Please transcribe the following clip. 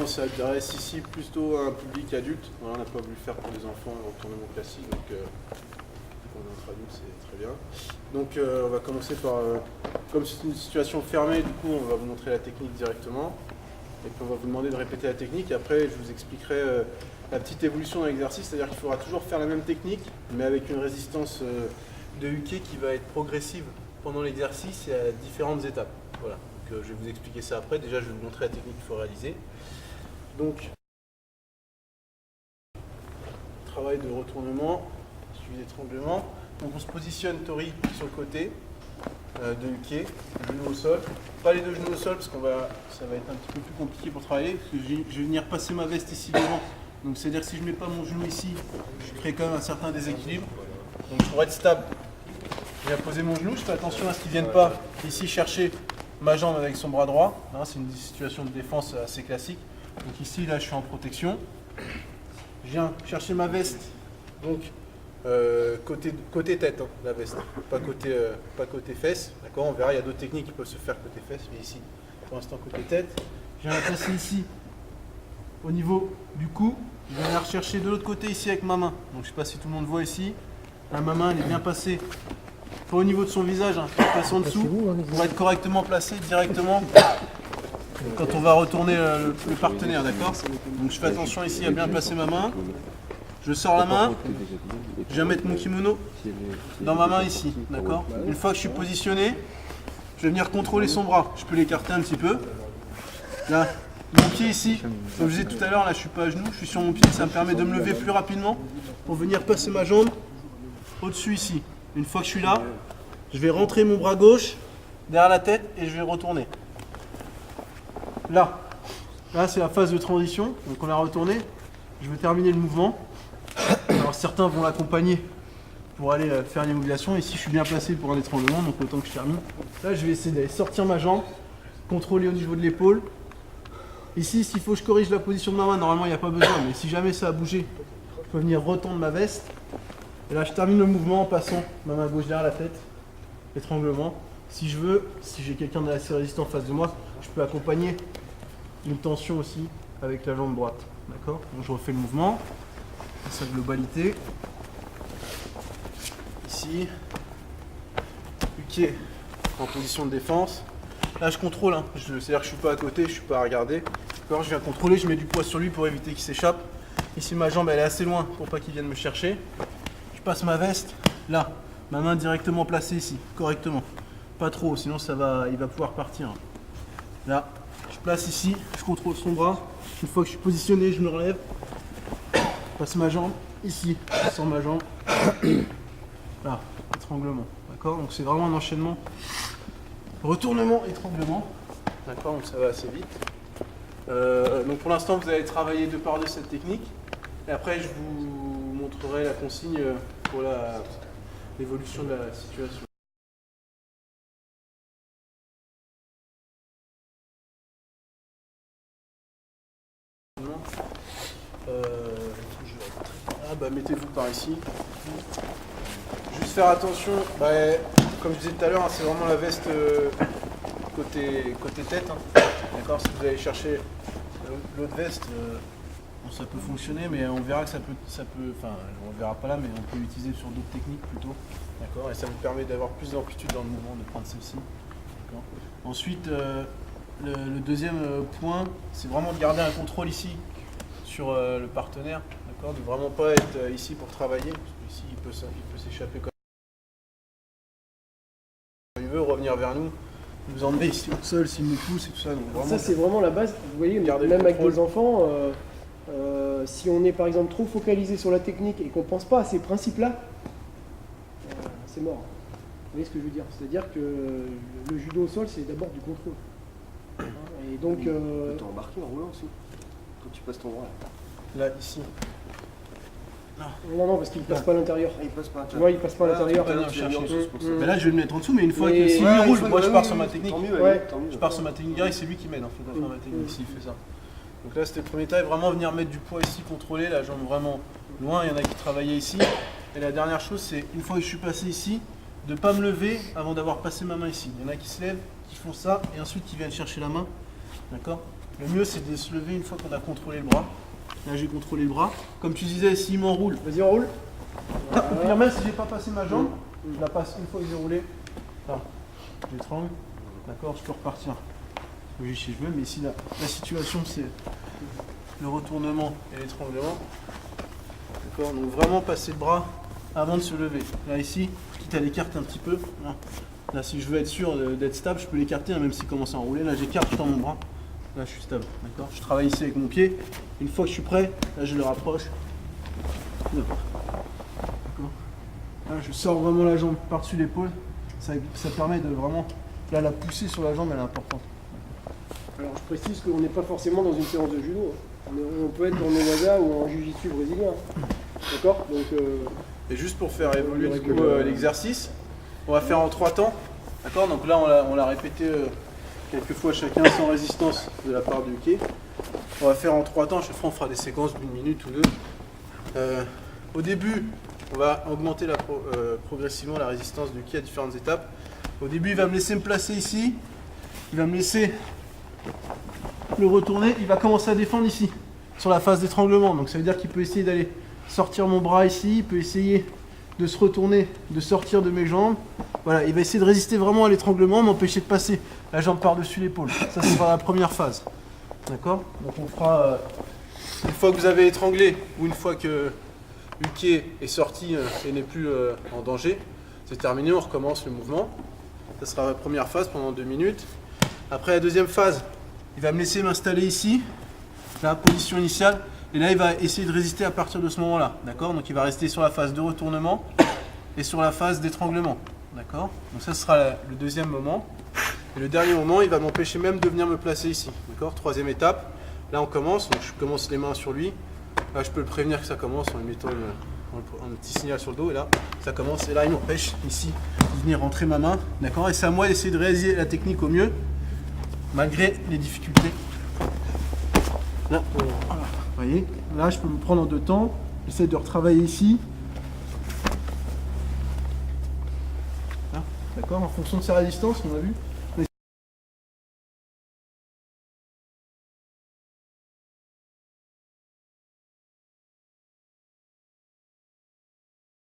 on s'adresse ici plutôt à un public adulte. Voilà, on n'a pas voulu faire pour les enfants un retournement classique, donc pour notre adulte c'est très bien. Donc on va commencer par, comme c'est une situation fermée, du coup on va vous montrer la technique directement. Et puis on va vous demander de répéter la technique et après je vous expliquerai la petite évolution dans l'exercice, c'est-à-dire qu'il faudra toujours faire la même technique, mais avec une résistance de Uke qui va être progressive pendant l'exercice et à différentes étapes. Voilà. Donc, je vais vous expliquer ça après. Déjà, je vais vous montrer la technique qu'il faut réaliser. Donc, travail de retournement, suivi d'étranglement. Donc, on se positionne Tori sur le côté de Uke, genoux au sol. Pas les deux genoux au sol parce ça va être un petit peu plus compliqué pour travailler. Parce que je vais venir passer ma veste ici devant. Donc, c'est-à-dire que si je ne mets pas mon genou ici, je crée quand même un certain déséquilibre. Donc, pour être stable, je viens poser mon genou. Je fais attention à ce qu'il ne vienne pas ici chercher ma jambe avec son bras droit, hein, c'est une situation de défense assez classique. Donc ici, là, je suis en protection. Je viens chercher ma veste, donc côté tête, hein, la veste, pas côté fesses. D'accord, on verra, il y a d'autres techniques qui peuvent se faire côté fesses, mais ici, pour l'instant, côté tête. Je viens la placer ici, au niveau du cou. Je viens la rechercher de l'autre côté ici avec ma main. Donc je ne sais pas si tout le monde voit ici. Là, ma main, elle est bien passée. Pas au niveau de son visage, hein, passe en dessous, pour être correctement placé directement quand on va retourner le partenaire, d'accord? Donc je fais attention ici à bien placer ma main. Je sors la main, je viens mettre mon kimono dans ma main ici, d'accord? Une fois que je suis positionné, je vais venir contrôler son bras. Je peux l'écarter un petit peu. Là, mon pied ici, comme je disais tout à l'heure, là je suis pas à genoux, je suis sur mon pied, ça me permet de me lever plus rapidement pour venir passer ma jambe au-dessus ici. Une fois que je suis là, je vais rentrer mon bras gauche derrière la tête et je vais retourner. Là c'est la phase de transition, donc on a retourné. Je vais terminer le mouvement. Alors certains vont l'accompagner pour aller faire l'immobilisation. Ici je suis bien placé pour un étranglement, donc autant que je termine. Là je vais essayer d'aller sortir ma jambe, contrôler au niveau de l'épaule. Ici s'il faut que je corrige la position de ma main, normalement il n'y a pas besoin, mais si jamais ça a bougé, je peux venir retendre ma veste. Et là, je termine le mouvement en passant ma main gauche derrière la tête, étranglement. Si je veux, si j'ai quelqu'un d'assez résistant en face de moi, je peux accompagner une tension aussi avec la jambe droite. D'accord? Donc je refais le mouvement, dans sa globalité. Ici, Uke en position de défense. Là, je contrôle, hein. C'est-à-dire que je ne suis pas à côté, je ne suis pas à regarder. D'accord? Je viens contrôler, je mets du poids sur lui pour éviter qu'il s'échappe. Ici, ma jambe elle est assez loin pour pas qu'il vienne me chercher. Je passe ma veste, là, ma main directement placée ici, correctement. Pas trop, sinon il va pouvoir partir. Là, je place ici, je contrôle son bras. Une fois que je suis positionné, je me relève. Je passe ma jambe ici, je sors ma jambe. Là, étranglement. D'accord? Donc c'est vraiment un enchaînement. Retournement, étranglement. D'accord? Donc ça va assez vite. Donc pour l'instant, vous allez travailler deux par deux cette technique. Et après, je vous montrerai la consigne pour l'évolution de la situation. Mettez-vous par ici. Juste faire attention, comme je disais tout à l'heure, hein, c'est vraiment la veste côté tête. Hein. D'accord, si vous allez chercher l'autre veste, ça peut fonctionner, mais on verra que ça peut, enfin, on verra pas là, mais on peut l'utiliser sur d'autres techniques plutôt. D'accord, et ça vous permet d'avoir plus d'amplitude dans le mouvement, de prendre celle-ci. Ensuite, le deuxième point, c'est vraiment de garder un contrôle ici sur le partenaire, d'accord, de vraiment pas être ici pour travailler, parce qu'ici il peut s'échapper comme il veut, revenir vers nous, nous emmener ici au sol s'il nous pousse et tout ça. Donc vraiment, ça c'est vraiment la base, vous voyez, même avec des enfants, si on est par exemple trop focalisé sur la technique et qu'on ne pense pas à ces principes-là, c'est mort. Vous voyez ce que je veux dire? C'est-à-dire que le judo au sol, c'est d'abord du contrôle. Et donc, tu peux t'embarquer en roulant aussi, quand tu passes ton bras là, ici. Non, parce qu'il ne passe pas à l'intérieur. Il passe pas à l'intérieur. Ouais, il passe pas à l'intérieur. Mais là, je vais le mettre en dessous, mais une fois que s'il roule, moi je pars sur ma technique. Ouais. Je pars sur ma technique direct, c'est lui qui m'aide en fait à faire ma technique s'il fait ça. Donc là, c'était le premier taille, vraiment venir mettre du poids ici, contrôler la jambe vraiment loin. Il y en a qui travaillaient ici. Et la dernière chose, c'est une fois que je suis passé ici, de ne pas me lever avant d'avoir passé ma main ici. Il y en a qui se lèvent, qui font ça, et ensuite qui viennent chercher la main. D'accord? Le mieux, c'est de se lever une fois qu'on a contrôlé le bras. Là, j'ai contrôlé le bras. Comme tu disais, s'il m'enroule, Vas-y, on roule. ou bien même si j'ai pas passé ma jambe, je la passe une fois que j'ai roulé. Là, j'étrangle. D'accord, je peux repartir. Oui, si je veux, mais ici, la situation, c'est le retournement et l'étranglement. D'accord, donc vraiment passer le bras avant de se lever. Là, ici, quitte à l'écarter un petit peu. Là, si je veux être sûr d'être stable, je peux l'écarter, hein, même s'il commence à enrouler. Là, j'écarte, je tends mon bras. Là, je suis stable. D'accord, je travaille ici avec mon pied. Une fois que je suis prêt, là, je le rapproche. D'accord. Là, je sors vraiment la jambe par-dessus l'épaule. Ça permet de vraiment. Là, la poussée sur la jambe, elle est importante. Alors je précise qu'on n'est pas forcément dans une séance de judo. On peut être dans le waza ou en jiu-jitsu brésilien. D'accord. Donc, Et juste pour faire évoluer du coup, que l'exercice, on va faire en 3 temps. D'accord. Donc là, on l'a répété quelques fois chacun sans résistance de la part du quai. On va faire en 3 temps. Chaque fois, on fera des séquences d'une minute ou deux. Au début, on va augmenter progressivement la résistance du quai à différentes étapes. Au début, il va me laisser me placer ici. Il va me laisser le retourner. Il va commencer à défendre ici, sur la phase d'étranglement. Donc ça veut dire qu'il peut essayer d'aller sortir mon bras ici. Il peut essayer de se retourner, de sortir de mes jambes. Voilà, il va essayer de résister vraiment à l'étranglement, m'empêcher de passer la jambe par-dessus l'épaule. Ça, ce sera la première phase. D'accord. Donc on fera, une fois que vous avez étranglé, ou une fois que Uke est sorti et n'est plus en danger, c'est terminé, on recommence le mouvement. Ça sera la première phase pendant 2 minutes. Après la deuxième phase, il va me laisser m'installer ici, la position initiale, et là il va essayer de résister à partir de ce moment-là. D'accord. Donc il va rester sur la phase de retournement et sur la phase d'étranglement. D'accord. Donc ça sera le deuxième moment. Et le dernier moment, il va m'empêcher même de venir me placer ici. D'accord. Troisième étape. Là on commence, donc je commence les mains sur lui. Là je peux le prévenir que ça commence en lui mettant un petit signal sur le dos, et là ça commence, et là il m'empêche ici de venir rentrer ma main. D'accord. Et c'est à moi d'essayer de réaliser la technique au mieux, malgré les difficultés. Là, voilà. Vous voyez, là je peux me prendre en 2 temps. J'essaie de retravailler ici. Là, d'accord, en fonction de sa résistance, on a vu.